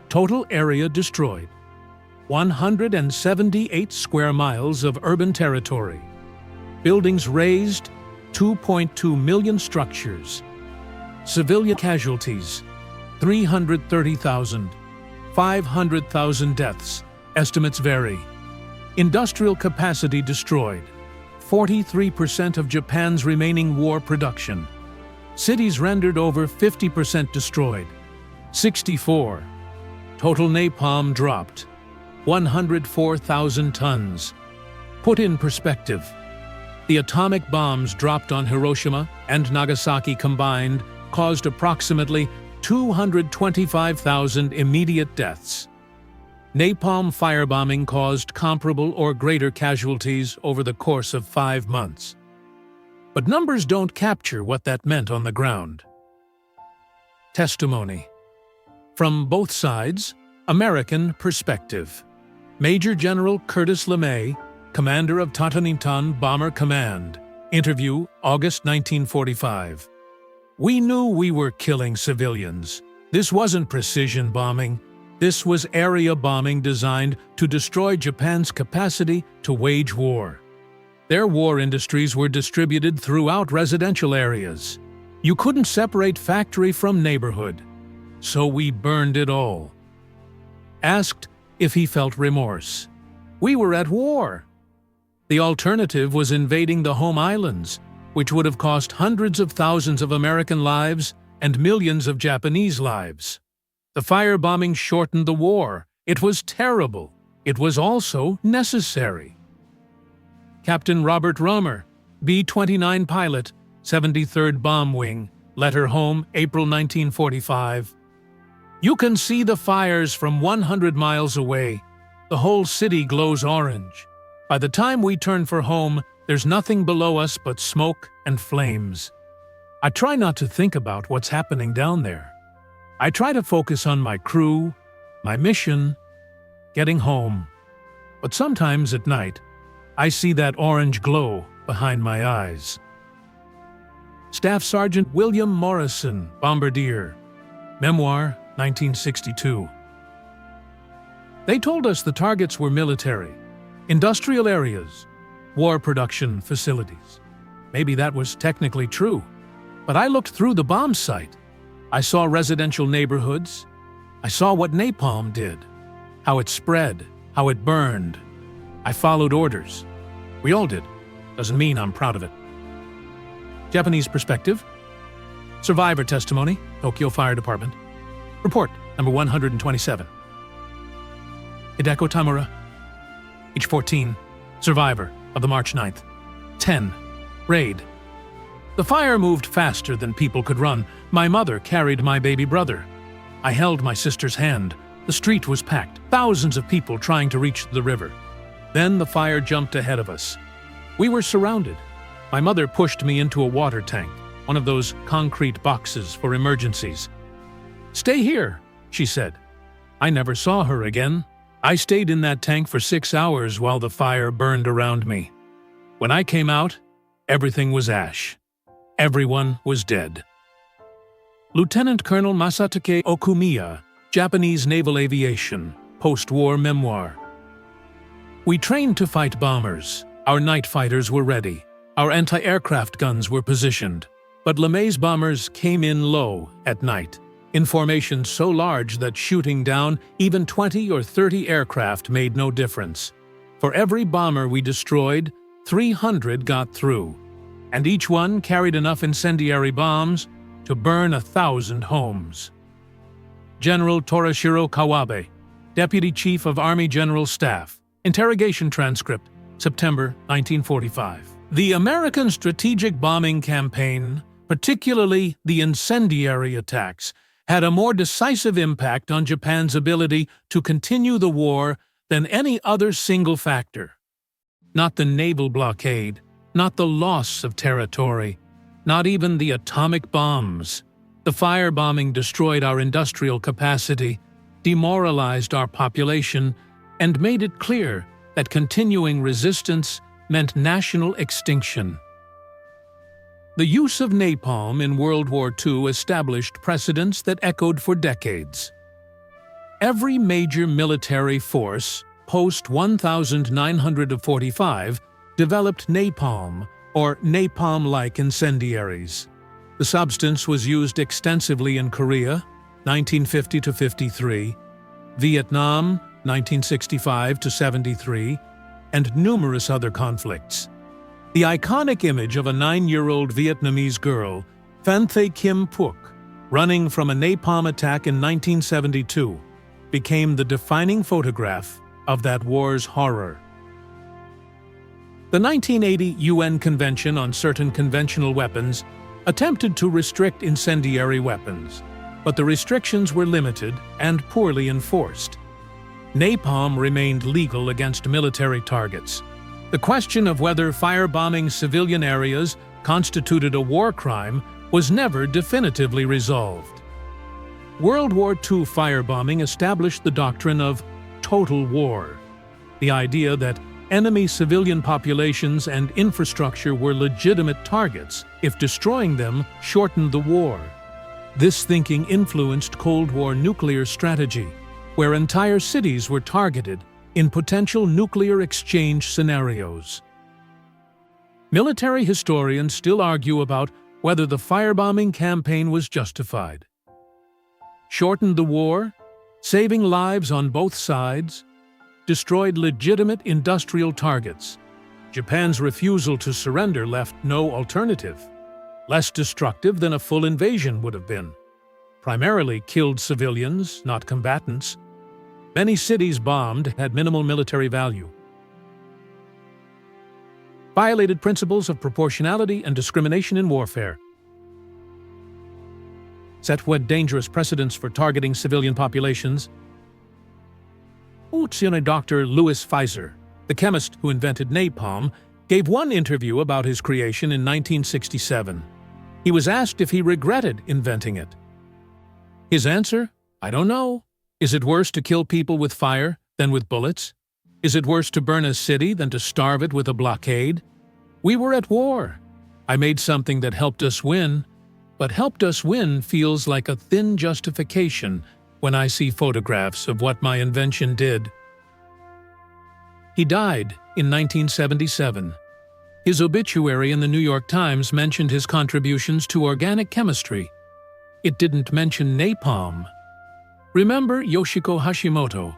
Total area destroyed. 178 square miles of urban territory. Buildings razed, 2.2 million structures. Civilian casualties, 330,000. 500,000 deaths. Estimates vary. Industrial capacity destroyed. 43% of Japan's remaining war production. Cities rendered over 50% destroyed. 64. Total napalm dropped. 104,000 tons. Put in perspective, the atomic bombs dropped on Hiroshima and Nagasaki combined caused approximately 225,000 immediate deaths. Napalm firebombing caused comparable or greater casualties over the course of 5 months. But numbers don't capture what that meant on the ground. Testimony. From both sides, American perspective. Major General Curtis LeMay, commander of Tatanitan Bomber Command. Interview, August 1945. "We knew we were killing civilians. This wasn't precision bombing. This was area bombing designed to destroy Japan's capacity to wage war. Their war industries were distributed throughout residential areas. You couldn't separate factory from neighborhood. So we burned it all." Asked if he felt remorse. "We were at war. The alternative was invading the home islands, which would have cost hundreds of thousands of American lives and millions of Japanese lives. The firebombing shortened the war. It was terrible. It was also necessary." Captain Robert Romer, B-29 pilot, 73rd Bomb Wing, letter home, April 1945. "You can see the fires from 100 miles away. The whole city glows orange. By the time we turn for home, there's nothing below us but smoke and flames. I try not to think about what's happening down there. I try to focus on my crew, my mission, getting home. But sometimes at night, I see that orange glow behind my eyes." Staff Sergeant William Morrison, Bombardier. Memoir, 1962. "They told us the targets were military, industrial areas, war production facilities. Maybe that was technically true, but I looked through the bomb site. I saw residential neighborhoods. I saw what napalm did, how it spread, how it burned. I followed orders. We all did. Doesn't mean I'm proud of it." Japanese perspective. Survivor testimony, Tokyo Fire Department. Report number 127. Hideko Tamura, age 14, survivor of the March 9th. 10. Raid. "The fire moved faster than people could run. My mother carried my baby brother. I held my sister's hand. The street was packed, thousands of people trying to reach the river. Then the fire jumped ahead of us. We were surrounded. My mother pushed me into a water tank, one of those concrete boxes for emergencies. "Stay here," she said. I never saw her again. I stayed in that tank for 6 hours while the fire burned around me. When I came out, everything was ash. Everyone was dead. Lieutenant Colonel Masatake Okumiya, Japanese Naval Aviation, post-war memoir. We trained to fight bombers. Our night fighters were ready. Our anti-aircraft guns were positioned. But LeMay's bombers came in low at night, in formations so large that shooting down even 20 or 30 aircraft made no difference. For every bomber we destroyed, 300 got through, and each one carried enough incendiary bombs to burn 1,000 homes. General Torashiro Kawabe, Deputy Chief of Army General Staff, interrogation transcript, September 1945. The American strategic bombing campaign, particularly the incendiary attacks, had a more decisive impact on Japan's ability to continue the war than any other single factor. Not the naval blockade, not the loss of territory, not even the atomic bombs. The firebombing destroyed our industrial capacity, demoralized our population, and made it clear that continuing resistance meant national extinction. The use of napalm in World War II established precedents that echoed for decades. Every major military force, post-1945, developed napalm, or napalm-like incendiaries. The substance was used extensively in Korea, 1950–53, Vietnam, 1965–73, and numerous other conflicts. The iconic image of a 9-year-old Vietnamese girl, Phan Thi Kim Phuc, running from a napalm attack in 1972, became the defining photograph of that war's horror. The 1980 UN Convention on Certain Conventional Weapons attempted to restrict incendiary weapons, but the restrictions were limited and poorly enforced. Napalm remained legal against military targets. The question of whether firebombing civilian areas constituted a war crime was never definitively resolved. World War II firebombing established the doctrine of total war, the idea that enemy civilian populations and infrastructure were legitimate targets if destroying them shortened the war. This thinking influenced Cold War nuclear strategy, where entire cities were targeted in potential nuclear exchange scenarios. Military historians still argue about whether the firebombing campaign was justified. Shortened the war, saving lives on both sides, destroyed legitimate industrial targets. Japan's refusal to surrender left no alternative, less destructive than a full invasion would have been. Primarily killed civilians, not combatants. Many cities bombed had minimal military value. Violated principles of proportionality and discrimination in warfare. Set what dangerous precedents for targeting civilian populations. Dr. Louis Fieser, the chemist who invented napalm, gave one interview about his creation in 1967. He was asked if he regretted inventing it. His answer? I don't know. Is it worse to kill people with fire than with bullets? Is it worse to burn a city than to starve it with a blockade? We were at war. I made something that helped us win, but helped us win feels like a thin justification when I see photographs of what my invention did. He died in 1977. His obituary in the New York Times mentioned his contributions to organic chemistry. It didn't mention napalm. Remember Yoshiko Hashimoto,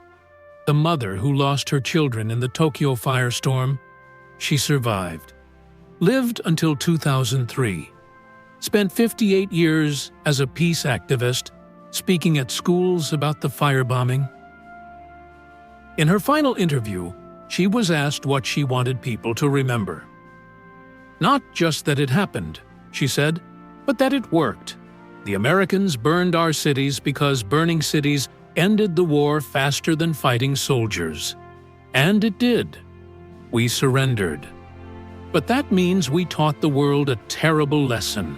the mother who lost her children in the Tokyo firestorm? She survived. Lived until 2003. Spent 58 years as a peace activist, speaking at schools about the firebombing. In her final interview, she was asked what she wanted people to remember. Not just that it happened, she said, but that it worked. The Americans burned our cities because burning cities ended the war faster than fighting soldiers. And it did. We surrendered. But that means we taught the world a terrible lesson: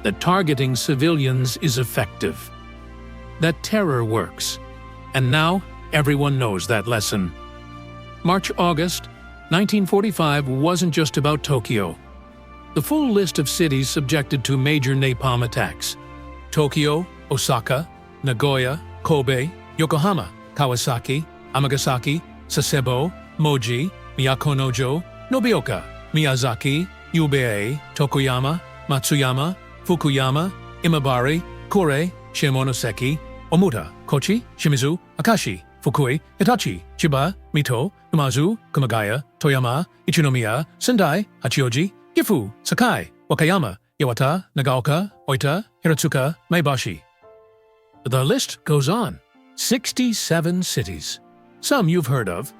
that targeting civilians is effective, that terror works. And now everyone knows that lesson. March-August 1945 wasn't just about Tokyo. The full list of cities subjected to major napalm attacks: Tokyo, Osaka, Nagoya, Kobe, Yokohama, Kawasaki, Amagasaki, Sasebo, Moji, Miyako-no-jo, Nobeoka, Miyazaki, Ube, Tokoyama, Matsuyama, Fukuyama, Imabari, Kure, Shimonoseki, Omuta, Kochi, Shimizu, Akashi, Fukui, Hitachi, Chiba, Mito, Umazu, Kumagaya, Toyama, Ichinomiya, Sendai, Hachioji, Gifu, Sakai, Wakayama, Iwata, Nagaoka, Oita, Hiratsuka, Maebashi. The list goes on. 67 cities. Some you've heard of.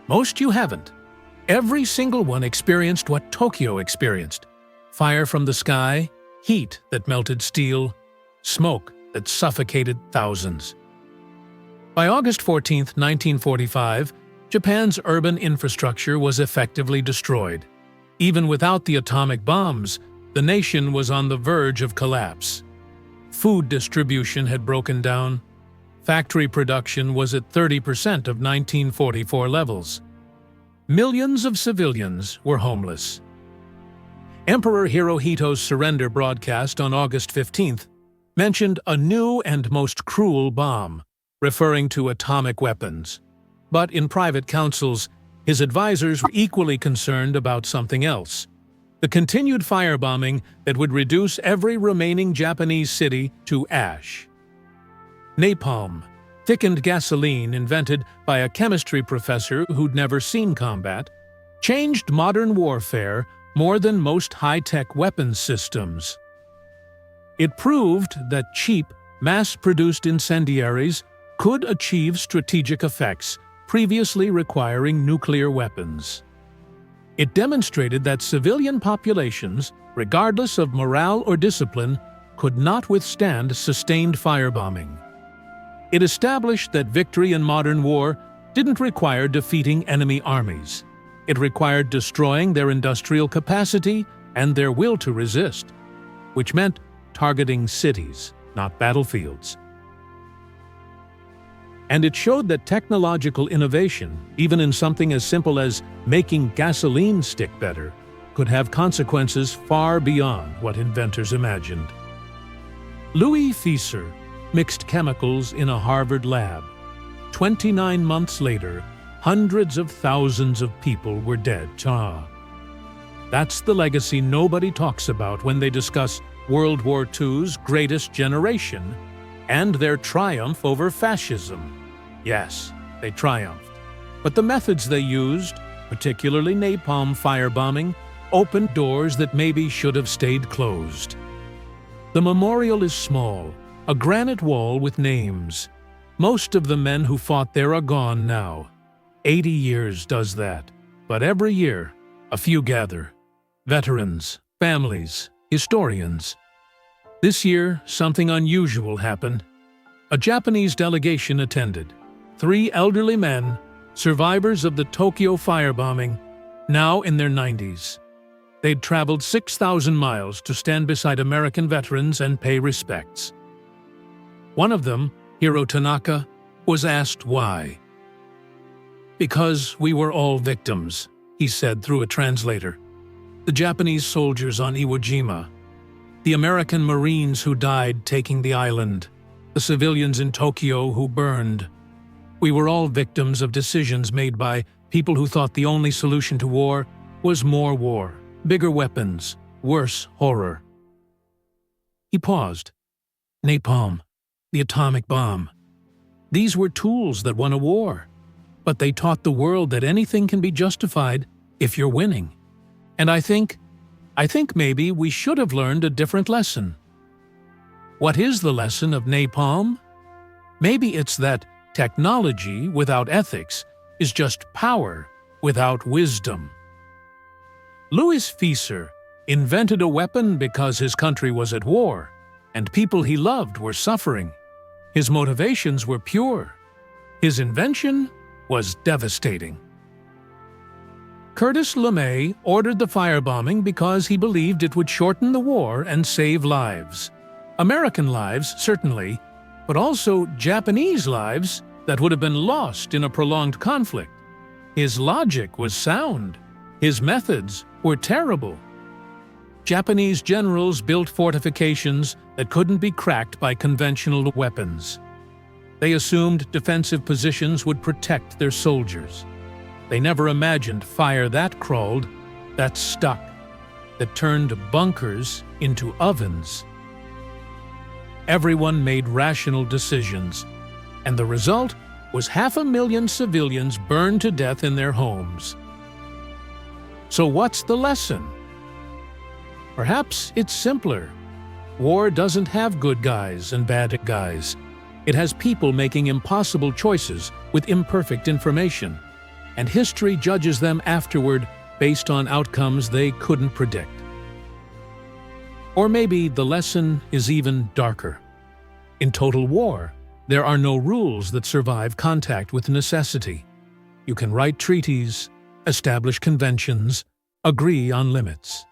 Most you haven't. Every single one experienced what Tokyo experienced: fire from the sky, heat that melted steel, smoke that suffocated thousands. By August 14, 1945, Japan's urban infrastructure was effectively destroyed. Even without the atomic bombs, the nation was on the verge of collapse. Food distribution had broken down. Factory production was at 30% of 1944 levels. Millions of civilians were homeless. Emperor Hirohito's surrender broadcast on August 15th mentioned a new and most cruel bomb, referring to atomic weapons. But in private councils, his advisors were equally concerned about something else: the continued firebombing that would reduce every remaining Japanese city to ash. Napalm, thickened gasoline invented by a chemistry professor who'd never seen combat, changed modern warfare more than most high-tech weapons systems. It proved that cheap, mass-produced incendiaries could achieve strategic effects previously requiring nuclear weapons. It demonstrated that civilian populations, regardless of morale or discipline, could not withstand sustained firebombing. It established that victory in modern war didn't require defeating enemy armies. It required destroying their industrial capacity and their will to resist, which meant targeting cities, not battlefields. And it showed that technological innovation, even in something as simple as making gasoline stick better, could have consequences far beyond what inventors imagined. Louis Fieser mixed chemicals in a Harvard lab. 29 months later, hundreds of thousands of people were dead. That's the legacy nobody talks about when they discuss World War II's greatest generation and their triumph over fascism. Yes, they triumphed. But the methods they used, particularly napalm firebombing, opened doors that maybe should have stayed closed. The memorial is small, a granite wall with names. Most of the men who fought there are gone now. 80 years does that. But every year, a few gather. Veterans, families, historians. This year, something unusual happened. A Japanese delegation attended. 3 elderly men, survivors of the Tokyo firebombing, now in their 90s. They'd traveled 6,000 miles to stand beside American veterans and pay respects. One of them, Hiro Tanaka, was asked why. "Because we were all victims," he said through a translator. "The Japanese soldiers on Iwo Jima, the American Marines who died taking the island, the civilians in Tokyo who burned. We were all victims of decisions made by people who thought the only solution to war was more war, bigger weapons, worse horror." He paused. Napalm, the atomic bomb. These were tools that won a war, but they taught the world that anything can be justified if you're winning. And I think maybe we should have learned a different lesson. What is the lesson of napalm? Maybe it's that technology without ethics is just power without wisdom. Louis Fieser invented a weapon because his country was at war, and people he loved were suffering. His motivations were pure. His invention was devastating. Curtis LeMay ordered the firebombing because he believed it would shorten the war and save lives. American lives, certainly, but also Japanese lives that would have been lost in a prolonged conflict. His logic was sound. His methods were terrible. Japanese generals built fortifications that couldn't be cracked by conventional weapons. They assumed defensive positions would protect their soldiers. They never imagined fire that crawled, that stuck, that turned bunkers into ovens. Everyone made rational decisions, and the result was 500,000 civilians burned to death in their homes. So what's the lesson? Perhaps it's simpler. War doesn't have good guys and bad guys. It has people making impossible choices with imperfect information, and history judges them afterward based on outcomes they couldn't predict. Or maybe the lesson is even darker. In total war, there are no rules that survive contact with necessity. You can write treaties, establish conventions, agree on limits.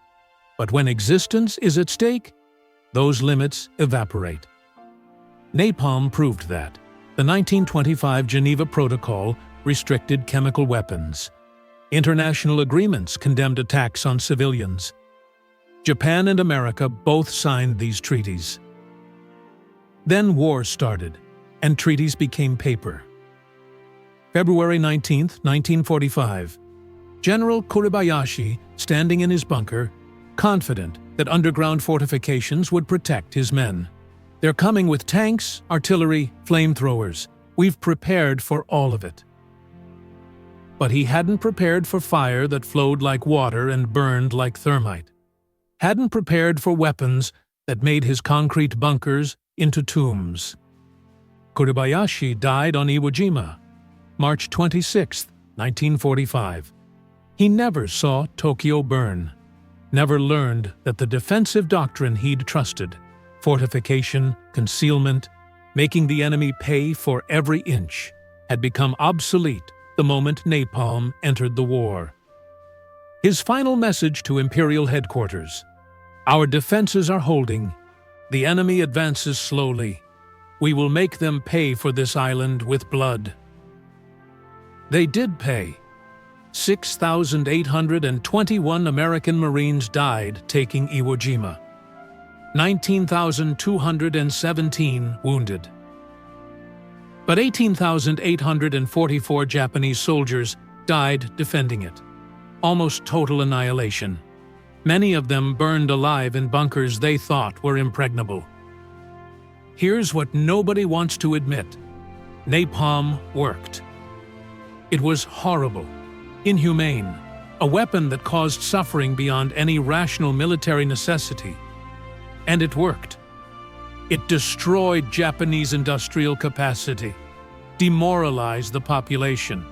But when existence is at stake, those limits evaporate. Napalm proved that. The 1925 Geneva Protocol restricted chemical weapons. International agreements condemned attacks on civilians. Japan and America both signed these treaties. Then war started, and treaties became paper. February 19, 1945. General Kuribayashi, standing in his bunker, confident that underground fortifications would protect his men. They're coming with tanks, artillery, flamethrowers. We've prepared for all of it. But he hadn't prepared for fire that flowed like water and burned like thermite. Hadn't prepared for weapons that made his concrete bunkers into tombs. Kuribayashi died on Iwo Jima, March 26, 1945. He never saw Tokyo burn, never learned that the defensive doctrine he'd trusted, fortification, concealment, making the enemy pay for every inch, had become obsolete the moment napalm entered the war. His final message to Imperial headquarters: "Our defenses are holding. The enemy advances slowly. We will make them pay for this island with blood." They did pay. 6,821 American Marines died taking Iwo Jima. 19,217 wounded. But 18,844 Japanese soldiers died defending it. Almost total annihilation. Many of them burned alive in bunkers they thought were impregnable. Here's what nobody wants to admit. Napalm worked. It was horrible, inhumane, a weapon that caused suffering beyond any rational military necessity. And it worked. It destroyed Japanese industrial capacity, demoralized the population,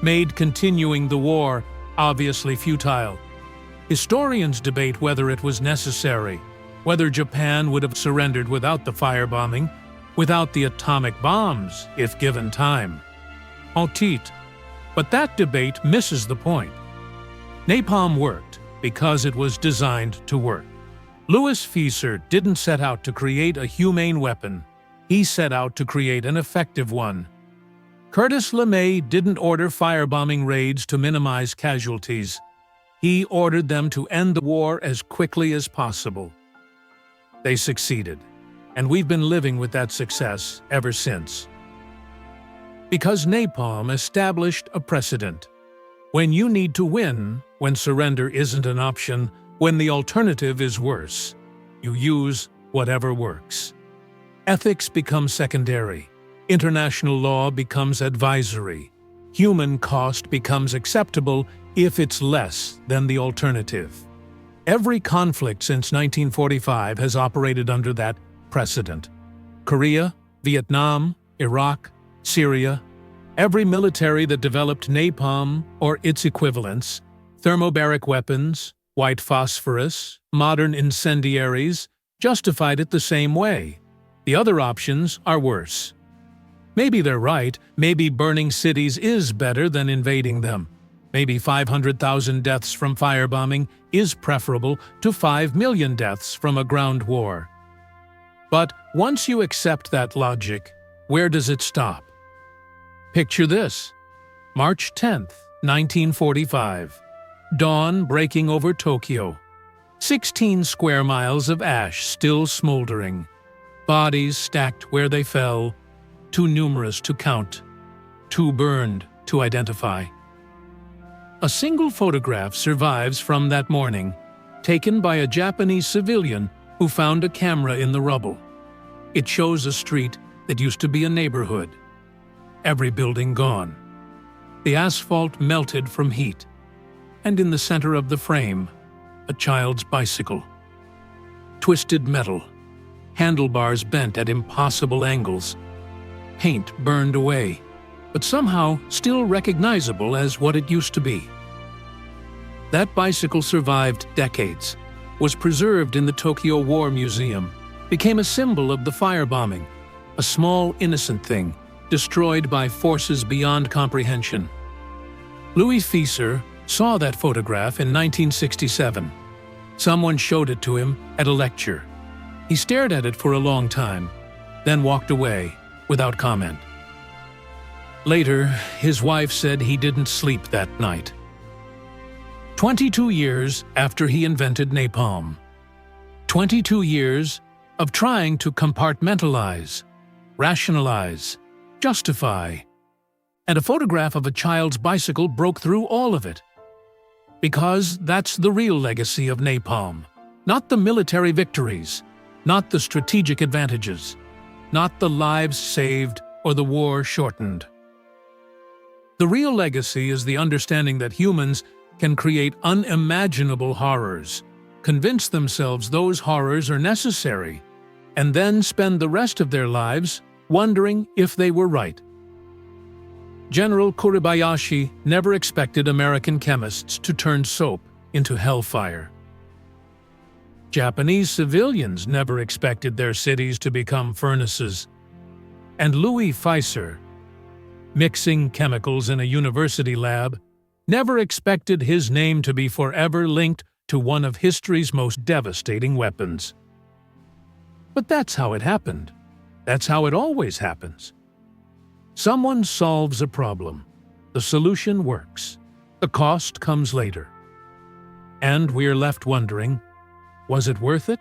made continuing the war obviously futile. Historians debate whether it was necessary, whether Japan would have surrendered without the firebombing, without the atomic bombs, if given time. En titre. But that debate misses the point. Napalm worked because it was designed to work. Louis Fieser didn't set out to create a humane weapon. He set out to create an effective one. Curtis LeMay didn't order firebombing raids to minimize casualties. He ordered them to end the war as quickly as possible. They succeeded, and we've been living with that success ever since. Because napalm established a precedent. When you need to win, when surrender isn't an option, when the alternative is worse, you use whatever works. Ethics becomes secondary. International law becomes advisory. Human cost becomes acceptable if it's less than the alternative. Every conflict since 1945 has operated under that precedent. Korea, Vietnam, Iraq, Syria, every military that developed napalm or its equivalents, thermobaric weapons, white phosphorus, modern incendiaries, justified it the same way. The other options are worse. Maybe they're right. Maybe burning cities is better than invading them. Maybe 500,000 deaths from firebombing is preferable to 5 million deaths from a ground war. But once you accept that logic, where does it stop? Picture this. March 10th, 1945. Dawn breaking over Tokyo. 16 square miles of ash still smoldering. Bodies stacked where they fell, too numerous to count, too burned to identify. A single photograph survives from that morning, taken by a Japanese civilian who found a camera in the rubble. It shows a street that used to be a neighborhood. Every building gone. The asphalt melted from heat. And in the center of the frame, a child's bicycle. Twisted metal. Handlebars bent at impossible angles. Paint burned away, but somehow still recognizable as what it used to be. That bicycle survived decades, was preserved in the Tokyo War Museum, became a symbol of the firebombing, a small innocent thing, destroyed by forces beyond comprehension. Louis Fieser saw that photograph in 1967. Someone showed it to him at a lecture. He stared at it for a long time, then walked away without comment. Later, his wife said he didn't sleep that night. 22 years after he invented napalm. 22 years of trying to compartmentalize, rationalize, justify. And a photograph of a child's bicycle broke through all of it. Because that's the real legacy of napalm. Not the military victories, not the strategic advantages, not the lives saved or the war shortened. The real legacy is the understanding that humans can create unimaginable horrors, convince themselves those horrors are necessary, and then spend the rest of their lives wondering if they were right. General Kuribayashi never expected American chemists to turn soap into hellfire. Japanese civilians never expected their cities to become furnaces. And Louis Fieser, mixing chemicals in a university lab, never expected his name to be forever linked to one of history's most devastating weapons. But that's how it happened. That's how it always happens. Someone solves a problem. The solution works. The cost comes later. And we're left wondering, was it worth it?